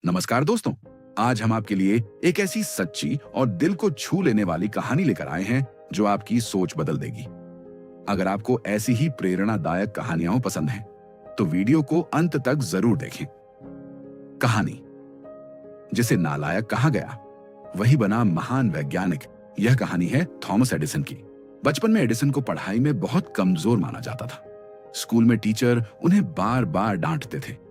नमस्कार दोस्तों, आज हम आपके लिए एक ऐसी सच्ची और दिल को छू लेने वाली कहानी लेकर आए हैं जो आपकी सोच बदल देगी। अगर आपको ऐसी ही प्रेरणादायक कहानियां पसंद हैं, तो वीडियो को अंत तक जरूर देखें। कहानी जिसे नालायक कहा गया वही बना महान वैज्ञानिक। यह कहानी है थॉमस एडिसन की। बचपन में एडिसन को पढ़ाई में बहुत कमजोर माना जाता था। स्कूल में टीचर उन्हें बार बार डांटते थे।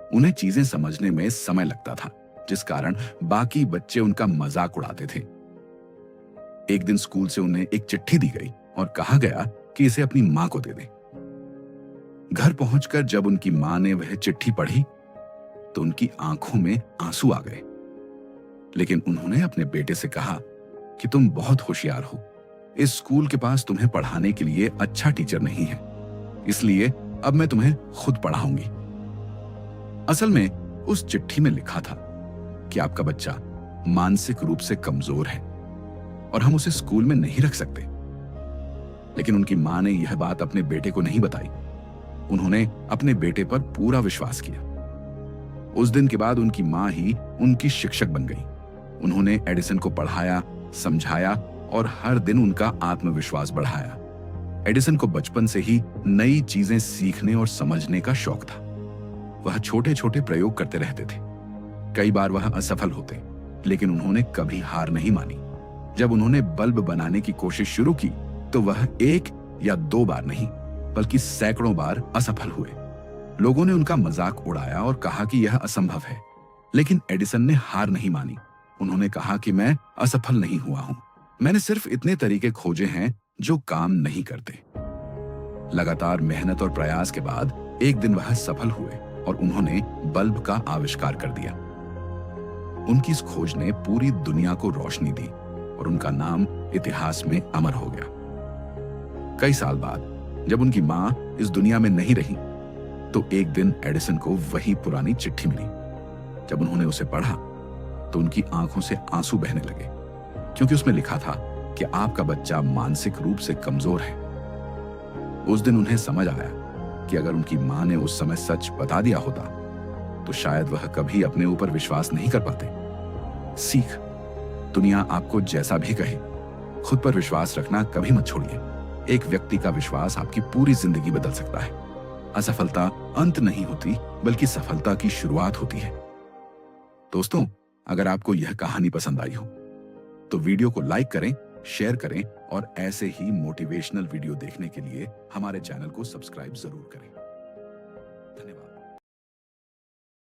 उन्हें चीजें समझने में समय लगता था, जिस कारण बाकी बच्चे उनका मजाक उड़ाते थे। एक दिन स्कूल से उन्हें एक चिट्ठी दी गई और कहा गया कि इसे अपनी मां को दे दें। घर पहुंचकर जब उनकी मां ने वह चिट्ठी पढ़ी तो उनकी आंखों में आंसू आ गए। लेकिन उन्होंने अपने बेटे से कहा कि तुम बहुत होशियार हो, इस स्कूल के पास तुम्हें पढ़ाने के लिए अच्छा टीचर नहीं है, इसलिए अब मैं तुम्हें खुद पढ़ाऊंगी। असल में उस चिट्ठी में लिखा था कि आपका बच्चा मानसिक रूप से कमजोर है और हम उसे स्कूल में नहीं रख सकते। लेकिन उनकी मां ने यह बात अपने बेटे को नहीं बताई। उन्होंने अपने बेटे पर पूरा विश्वास किया। उस दिन के बाद उनकी मां ही उनकी शिक्षक बन गई। उन्होंने एडिसन को पढ़ाया, समझाया और हर दिन उनका आत्मविश्वास बढ़ाया। एडिसन को बचपन से ही नई चीजें सीखने और समझने का शौक था। वह छोटे छोटे प्रयोग करते रहते थे। कई बार वह असफल होते, लेकिन उन्होंने कभी हार नहीं मानी। जब उन्होंने बल्ब बनाने की कोशिश शुरू की तो वह एक या दो बार नहीं, बल्कि सैकड़ों बार असफल हुए। लोगों ने उनका मजाक उड़ाया और कहा कि यह असंभव है, लेकिन एडिसन ने हार नहीं मानी। उन्होंने कहा कि मैं असफल नहीं हुआ हूं, मैंने सिर्फ इतने तरीके खोजे हैं जो काम नहीं करते। लगातार मेहनत और प्रयास के बाद एक दिन वह सफल हुए और उन्होंने बल्ब का आविष्कार कर दिया। उनकी इस खोज ने पूरी दुनिया को रोशनी दी और उनका नाम इतिहास में अमर हो गया। कई साल बाद जब उनकी मां इस दुनिया में नहीं रही तो एक दिन एडिसन को वही पुरानी चिट्ठी मिली। जब उन्होंने उसे पढ़ा तो उनकी आंखों से आंसू बहने लगे, क्योंकि उसमें लिखा था कि आपका बच्चा मानसिक रूप से कमजोर है। उस दिन उन्हें समझ आया कि अगर उनकी मां ने उस समय सच बता दिया होता तो शायद वह कभी अपने ऊपर विश्वास नहीं कर पाते। सीख, दुनिया आपको जैसा भी कहे, खुद पर विश्वास रखना कभी मत छोड़िए। एक व्यक्ति का विश्वास आपकी पूरी जिंदगी बदल सकता है। असफलता अंत नहीं होती, बल्कि सफलता की शुरुआत होती है। दोस्तों, अगर आपको यह कहानी पसंद आई हो तो वीडियो को लाइक करें, शेयर करें और ऐसे ही मोटिवेशनल वीडियो देखने के लिए हमारे चैनल को सब्सक्राइब जरूर करें।